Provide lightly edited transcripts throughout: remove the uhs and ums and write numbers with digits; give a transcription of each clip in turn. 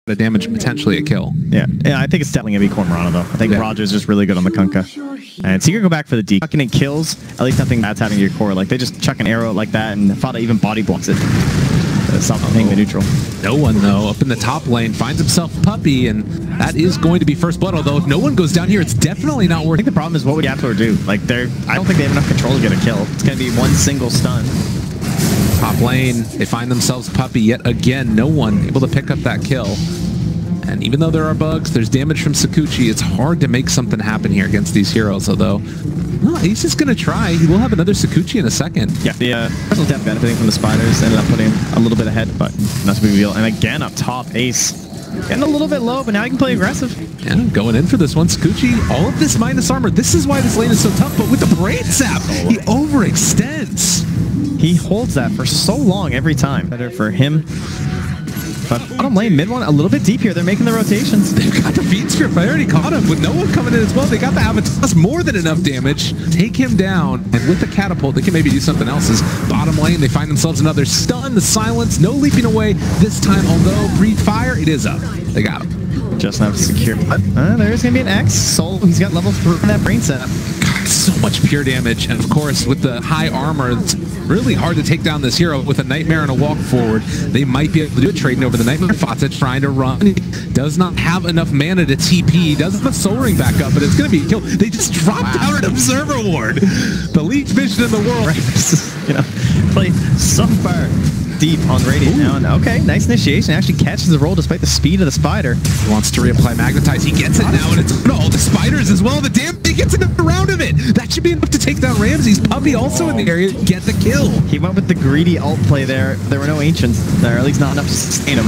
the damage, potentially a kill. Yeah, I think it's definitely going to be Cormorano, though. I think Roger's just really good on the Kunkka. And so you can go back for the D. Chucking in kills, at least nothing bad's happening to your core. Like, they just chuck an arrow like that, and Fada even body blocks it. Something the neutral. No one, though, up in the top lane, finds himself Puppy, and that is going to be first blood. Although, if no one goes down here, it's definitely not worth it. I think the problem is, what would Yaptor do? Like, I don't think they have enough control to get a kill. It's going to be one single stun. Top lane, they find themselves Puppy yet again. No one able to pick up that kill. And even though there are bugs, there's damage from Sakuchi. It's hard to make something happen here against these heroes, although well, he's just going to try. He will have another Sakuchi in a second. Yeah, the personal depth benefiting from the spiders ended up putting a little bit ahead, but not a big deal. And again, up top, Ace getting a little bit low, but now he can play aggressive. Yeah, going in for this one. Sakuchi, all of this minus armor. This is why this lane is so tough, but with the Brain Sap, he overextends. He holds that for so long every time. Better for him. But bottom lane, mid one, a little bit deep here. They're making the rotations. They've got the feed script. I already caught him with no one coming in as well. They got the Avatar, more than enough damage. Take him down, and with the catapult, they can maybe do something else. As bottom lane, they find themselves another stun. The silence, no leaping away this time. Although breathe fire, it is up. They got him. Just enough to secure. There's gonna be an X. Soul. He's got level 3 in that brain set. So much pure damage, and of course with the high armor, it's really hard to take down this hero. With a Nightmare and a walk forward, they might be able to do it, trading over the Nightmare. Fata trying to run. He does not have enough mana to TP. He doesn't have a Soul Ring back up, but it's going to be a kill. They just dropped out an Observer Ward. The least mission in the world. You know, play so far deep on Radiant now. And okay, nice initiation. Actually catches the roll despite the speed of the spider. He wants to reapply Magnetize. He gets it now, and it's all the spiders as well. The damn thing gets another round of it. That should be enough to take down Ramsey's. Puppy also in the area. Get the kill. He went with the greedy ult play there. There were no Ancients there, at least not enough to sustain him.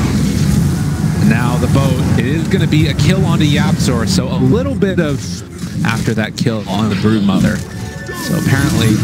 Now the boat, it is going to be a kill onto Yapzor, so a little bit of after that kill on the Broodmother. So apparently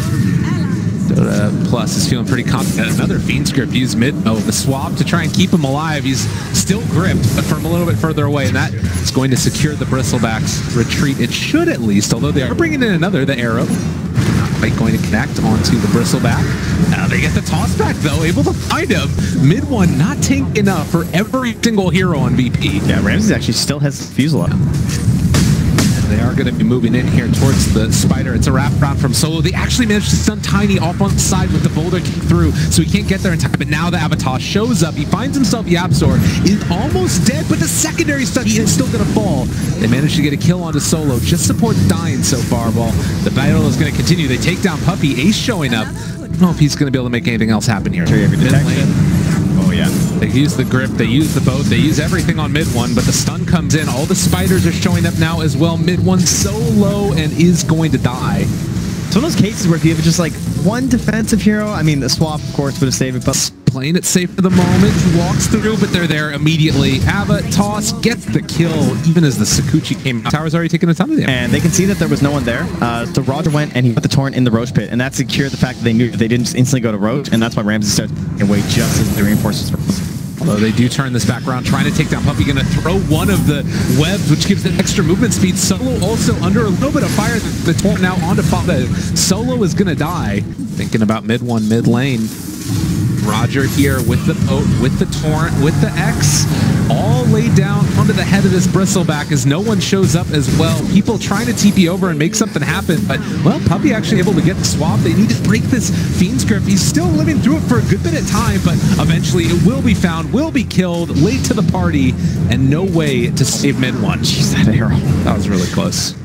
Dota Plus is feeling pretty confident. Another Fiend Script used mid mode, the swap to try and keep him alive. He's still gripped, but from a little bit further away, and that is going to secure the Bristleback's retreat. It should at least, although they are bringing in another, the arrow. Not quite going to connect onto the Bristleback. Now they get the toss back though, able to find him. Mid one not tank enough for every single hero on VP. Yeah, Ramsey actually still has Fusel up. They are going to be moving in here towards the spider. It's a wraparound from Solo. They actually managed to stun Tiny off on the side with the boulder kick through, so he can't get there in time. But now the Avatar shows up. He finds himself Yapzor. Is almost dead, but the secondary stun, he is still going to fall. They managed to get a kill onto Solo. Just support's dying so far, while the battle is going to continue. They take down Puppy. Ace showing up. I don't know if he's going to be able to make anything else happen here. Oh, yeah. They use the grip, they use the boat, they use everything on mid one, but the stun comes in. All the spiders are showing up now as well. Mid one so low and is going to die. It's one of those cases where if you have just like one defensive hero, I mean, the swap, of course, would have saved it, but playing it safe for the moment, walks through, but they're there immediately. Ava, toss, gets the kill, even as the Sakuchi came out. Tower's already taken a ton of damage. And they can see that there was no one there. So Roger went and he put the Torrent in the Roach Pit, and that secured the fact that they knew they didn't just instantly go to Roach, and that's why Ramsey starts away just as the reinforcements were. Although they do turn this back around, trying to take down Puppy, going to throw one of the webs, which gives it extra movement speed. Solo also under a little bit of fire. The Torrent now onto Fata. Solo is going to die. Thinking about mid one, mid lane. Roger here with the boat, with the Torrent, with the X, all laid down onto the head of this Bristleback as no one shows up as well. People trying to TP over and make something happen, but, well, Puppy actually able to get the swap. They need to break this Fiend Script. He's still living through it for a good bit of time, but eventually it will be found, will be killed, late to the party, and no way to save mid one. Jeez, that arrow. That was really close.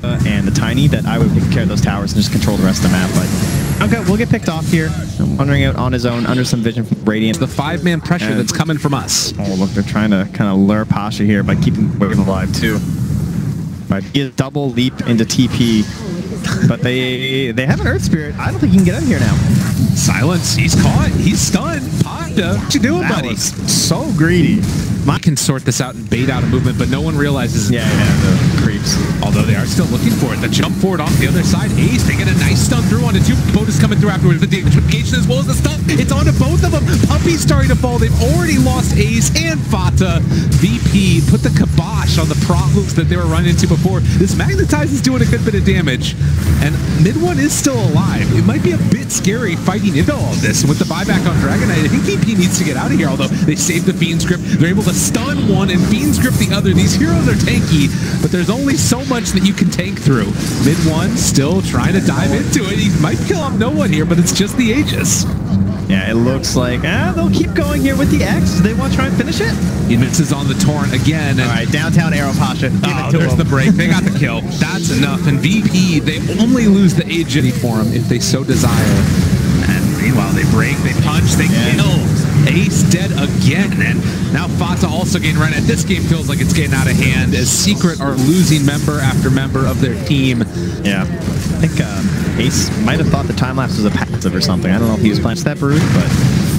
And the Tiny, that I would take care of those towers and just control the rest of the map, but okay, we'll get picked off here. Wandering out on his own under some vision from Radiant. The 5-man pressure that's coming from us. Oh, look, they're trying to kind of lure Pasha here by keeping Wave alive too. Right, he has double leap into TP, but they have an Earth Spirit. I don't think he can get out of here now. Silence, he's caught, he's stunned. Pasha, what you doing, that buddy? Was so greedy. I can sort this out and bait out a movement, but no one realizes. Yeah, the creeps. Although they are still looking for it. The jump forward off the other side. Ace, they get a nice stun through onto two. Boat is coming through afterwards. The damage as well as the stun. It's onto both of them. Puppy's starting to fall. They've already lost Ace and Fata. VP put the kibosh on the problems that they were running into before. This Magnetize is doing a good bit of damage. And mid one is still alive. It might be a bit scary fighting into all of this. And with the buyback on Dragon Knight, I think VP needs to get out of here. Although they saved the Fiend Script. They're able to stun one and Fiend's Grip the other. These heroes are tanky, but there's only so much that you can tank through. Mid one still trying to dive into it. He might kill off no one here, but it's just the Aegis. Yeah, it looks like they'll keep going here with the X. Do they want to try and finish it? He misses on the Torrent again. All right, downtown Arrow Pasha. There's the break. They got the kill. That's enough. And VP, they only lose the Aegis for him if they so desire. And meanwhile, they break, they punch, they kill. Ace dead again, and now Fata also getting run. And this game feels like it's getting out of hand as Secret are losing member after member of their team. Yeah, I think Ace might have thought the time lapse was a passive or something. I don't know if he was planning that brood, but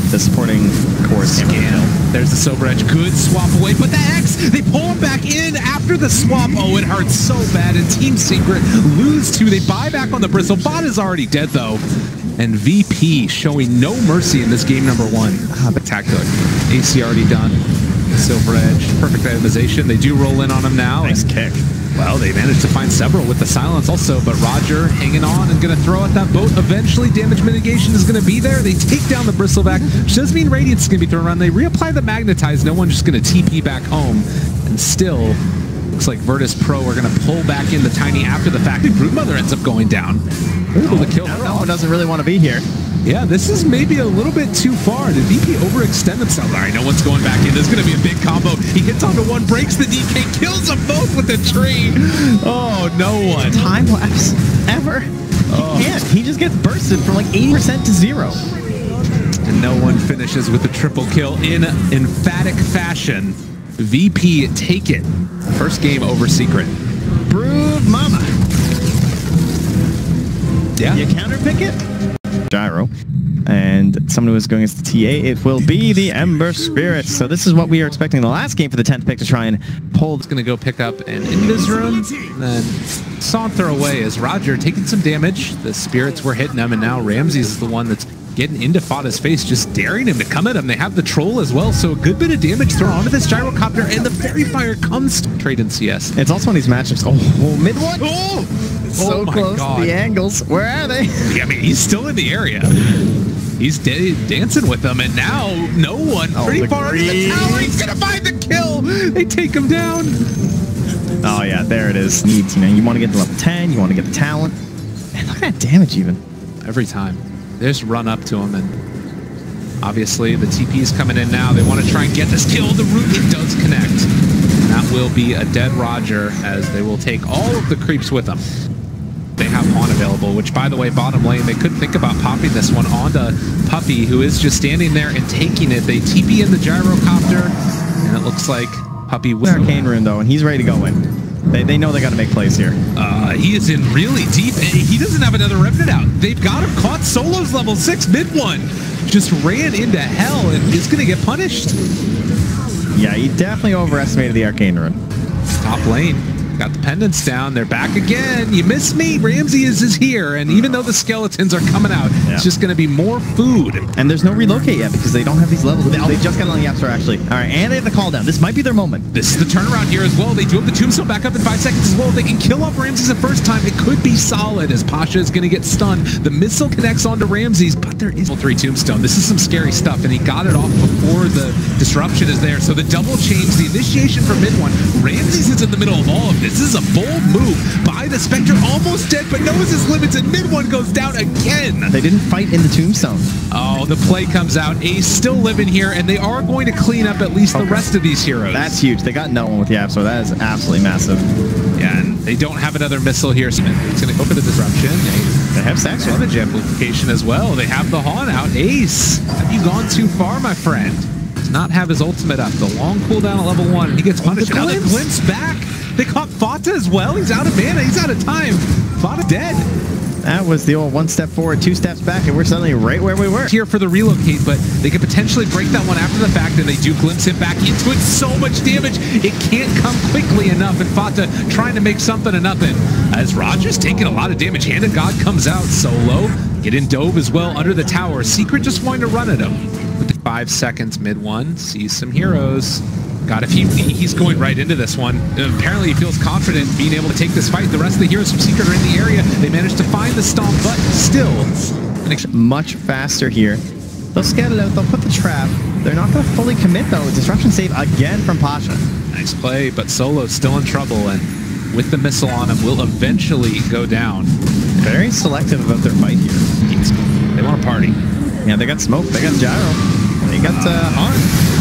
the supporting chorus Scan. There's the Sober Edge. Good swap away, but the X, they pull him back in after the swap. Oh, it hurts so bad, and Team Secret lose two. They buy back on the Bristle. Fata's already dead, though. And VP showing no mercy in this game number one. Spectacular. AC already done. Silver Edge. Perfect itemization. They do roll in on him now. Nice kick. Well, they managed to find several with the silence also, but Roger hanging on and going to throw at that boat. Eventually, damage mitigation is going to be there. They take down the Bristleback, which does mean Radiance is going to be thrown around. They reapply the Magnetize. No one's just going to TP back home. And still, looks like Virtus Pro are going to pull back in the Tiny after the fact. Broodmother ends up going down. Able to kill her. No one doesn't really want to be here. Yeah, this is maybe a little bit too far. Did VP overextend themselves? All right, no one's going back in. There's going to be a big combo. He hits onto one, breaks the DK, kills them both with the tree. Oh, no one. Time lapse ever. He can't. He just gets bursted from like 80% to 0. And no one finishes with the triple kill in emphatic fashion. VP take it. First game over Secret. Brood Mama. Yeah. You counterpick it? Gyro. And someone who is going against the TA, it will be the Ember Spirits. So this is what we are expecting the last game for the 10th pick to try and pull. It's going to go pick up an Invis Rune, and then saunter away as Roger taking some damage. The Spirits were hitting him, and now Ramses is the one that's getting into Fata's face, just daring him to come at him. They have the Troll as well, so a good bit of damage thrown onto this Gyrocopter, and the Fairy Fire comes to trade in CS. It's also one of these matchups. Oh, mid one. Oh! So close. God. The angles. Where are they? Yeah, I mean, he's still in the area. He's dancing with them, and now no one pretty far into the tower. He's gonna find the kill. They take him down. Oh yeah, there it is. Needs, you want to get to level 10. You want to get the talent. And look at that damage even. Every time. They just run up to him, and obviously the TP is coming in now. They want to try and get this kill. The root, it does connect. And that will be a dead Roger, as they will take all of the creeps with them. They have Pawn available, which, by the way, bottom lane, they could think about popping this one onto Puppy, who is just standing there and taking it. They TP in the Gyrocopter, and it looks like Puppy will. Arcane Rune, though, and he's ready to go in. They know they got to make plays here. He is in really deep. He doesn't have another Revenant out. They've got him caught. Solo's level 6, mid one. Just ran into hell and is going to get punished. Yeah, he definitely overestimated the Arcane Rune. Top lane. Got the pendants down. They're back again. You miss me. Ramsey is here. And even though the skeletons are coming out, it's just going to be more food. And there's no relocate yet because they don't have these levels. They just got on the Yapster, actually. All right, and they have the call down. This might be their moment. This is the turnaround here as well. They do have the tombstone back up in 5 seconds as well. They can kill off Ramses the first time. It could be solid as Pasha is going to get stunned. The missile connects onto Ramses, but there is 3 tombstone. This is some scary stuff, and he got it off before the disruption is there. So the double change, the initiation for mid one. Ramses is in the middle of all of this. This is a bold move by the Spectre, almost dead, but knows his limits, and mid one goes down again. They didn't fight in the tombstone. Oh, the play comes out. Ace still living here, and they are going to clean up at least the rest of these heroes. That's huge. They got no one with Yap, so that is absolutely massive. Yeah, and they don't have another missile here. It's going to go for the disruption. They have Sax damage amplification as well. They have the Hawn out. Ace, have you gone too far, my friend? Does not have his ultimate up. The long cooldown at level 1, and he gets punished. Now the glimpse back. They caught Fata as well. He's out of mana. He's out of time. Fata dead. That was the old 1 step forward, 2 steps back, and we're suddenly right where we were. Here for the relocate, but they could potentially break that one after the fact, and they do glimpse him back into it. So much damage. It can't come quickly enough, and Fata trying to make something of nothing. As Roger's taking a lot of damage. Hand of God comes out. Solo. Get in Dove as well under the tower. Secret just wanting to run at him. With the 5 seconds mid one. Sees some heroes. God, if he's going right into this one. Apparently he feels confident being able to take this fight. The rest of the heroes from Secret are in the area. They managed to find the stomp, but still. Much faster here They'll scout it out. They'll put the trap. They're not going to fully commit, though. Disruption save again from Pasha. Nice play, but Solo's still in trouble, and with the missile on him, will eventually go down. Very selective about their fight here. They want to party. Yeah, they got smoke. They got gyro. They got Han.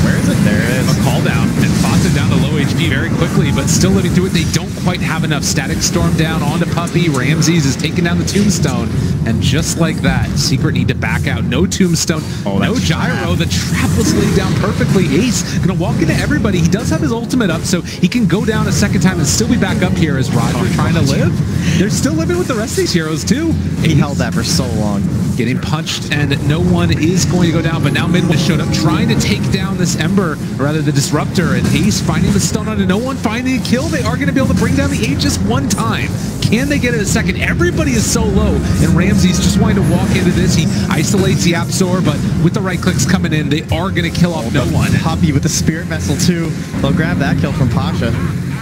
Where is it? There it is. A call down, and Fata down to low HP very quickly, but still living through it. They don't quite have enough. Static Storm down onto Puppey. Ramses is taking down the Tombstone, and just like that, Secret need to back out. No Tombstone, no gyro. The trap was laid down perfectly. Ace gonna walk into everybody. He does have his ultimate up, so he can go down a second time and still be back up here as Roger trying to live. They're still living with the rest of these heroes too. He held that for so long. Getting punched, and no one is going to go down, but now Midway showed up trying to take down this Ember, or rather the Disruptor, and Ace finding the stun onto no one, finding a kill. They are going to be able to bring down the Aegis one time. Can they get it a second? Everybody is so low, and Ramses just wanting to walk into this. He isolates the Apsor, but with the right clicks coming in, they are going to kill off no one. Puppey with the Spirit Vessel too. They'll grab that kill from Pasha.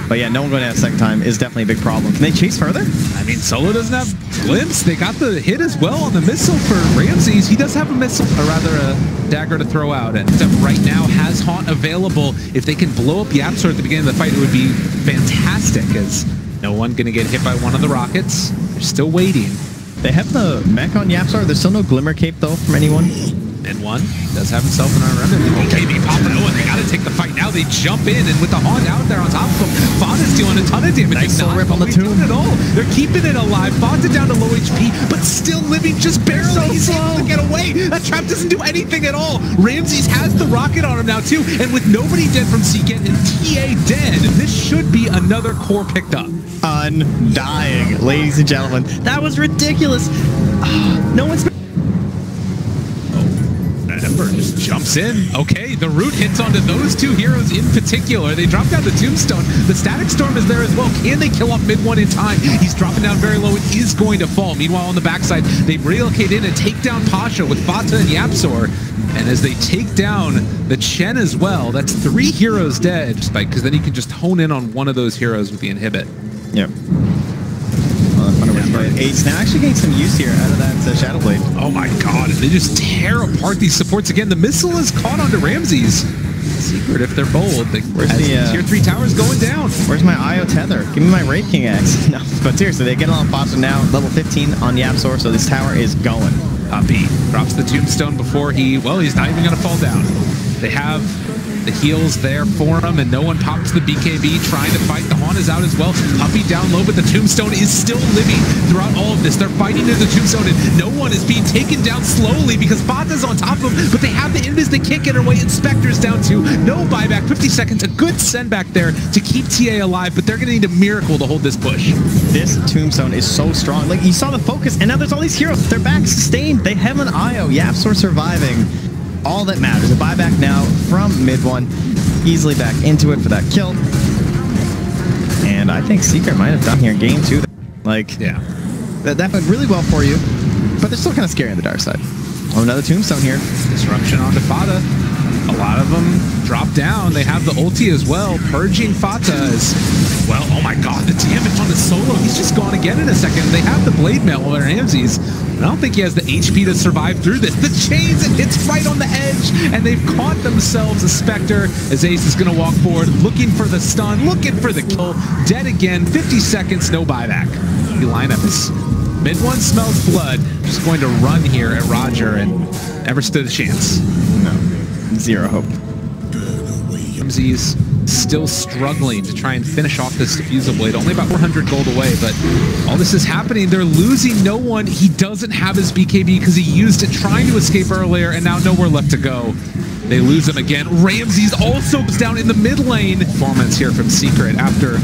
But yeah, no one going to have a second time is definitely a big problem. Can they chase further? I mean, Solo doesn't have glimpse. They got the hit as well on the missile for Ramses. He does have a missile, or rather a dagger to throw out. And right now has Haunt available. If they can blow up Yapsor at the beginning of the fight, it would be fantastic, as no one going to get hit by one of the rockets. They're still waiting. They have the mech on Yapsor. There's still no Glimmer Cape, though, from anyone. And one does have himself an remnant. Okay, they pop it. Oh, and they got to take the fight now. They jump in, and with the Haunt out there on top of them, Fata's dealing a ton of damage. Nice soul rip on the tomb. At all. They're keeping it alive. Fata down to low HP, but still living just barely. He's able to get away. That trap doesn't do anything at all. Ramses has the rocket on him now, too, and with nobody dead from Seagate and TA dead, this should be another core picked up. Undying, ladies and gentlemen. That was ridiculous. No one's... Ember just jumps in. Okay, the root hits onto those two heroes in particular. They drop down the Tombstone. The Static Storm is there as well. Can they kill off mid one in time? He's dropping down very low. It is going to fall. Meanwhile, on the backside, they relocate in and take down Pasha with Fata and Yapsor. And as they take down the Chen as well, that's 3 heroes dead. Because then you can just hone in on one of those heroes with the inhibit. Yep. Ace now actually getting some use here out of that Shadow Blade. Oh my god, they just tear apart these supports again. The missile is caught onto Ramses. Secret, if they're bold. Where's the tier 3 towers going down? Where's my IO tether? Give me my Wraith King axe. No, but seriously, they get on Foster now, level 15 on Yapsor, so this tower is going. Puppey drops the Tombstone before he's not even going to fall down. They have the heals there for him, and no one pops the BKB trying to fight. The Haunt is out as well. Puppey down low, but the Tombstone is still living throughout all of this. They're fighting to the Tombstone, and no one is being taken down slowly because Fata's on top of them, but they have the Invis. They can't get her away. Inspector's down too. No buyback. 50 seconds. A good send back there to keep TA alive, but they're going to need a miracle to hold this push. This Tombstone is so strong. Like, you saw the focus, and now there's all these heroes. They're back sustained. They have an IO. Yapsor surviving. All that matters. A buyback now from mid one. Easily back into it for that kill. And I think Secret might have done here in game 2. Like, yeah, that went really well for you, but they're still kind of scary on the dark side. Oh, another Tombstone here. Disruption onto Fata. A lot of them drop down. They have the ulti as well, purging Fata as well. Oh my god, the damage on the Solo. He's just gone again in a second. They have the blade mail on their Ramses. I don't think he has the HP to survive through this. The chains, it hits right on the edge, and they've caught themselves a Spectre as Ace is going to walk forward, looking for the stun, looking for the kill. Dead again, 50 seconds, no buyback. The lineup is mid one smells blood. Just going to run here at Roger and never stood a chance. No, zero hope. Ramses still struggling to try and finish off this diffusal blade. Only about 400 gold away, but all this is happening. They're losing no one. He doesn't have his BKB because he used it trying to escape earlier, and now nowhere left to go. They lose him again. Ramses also is down in the mid lane. Performance here from Secret after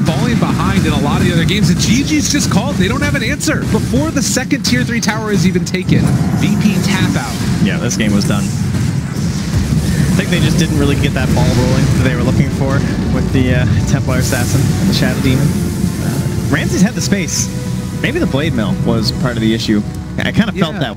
falling behind in a lot of the other games. And GG's just called. They don't have an answer before the second tier 3 tower is even taken. VP tap out. Yeah, this game was done. I think they just didn't really get that ball rolling that they were looking for with the Templar Assassin and the Shadow Demon. Ramses had the space. Maybe the Blade Mill was part of the issue. I kind of felt that.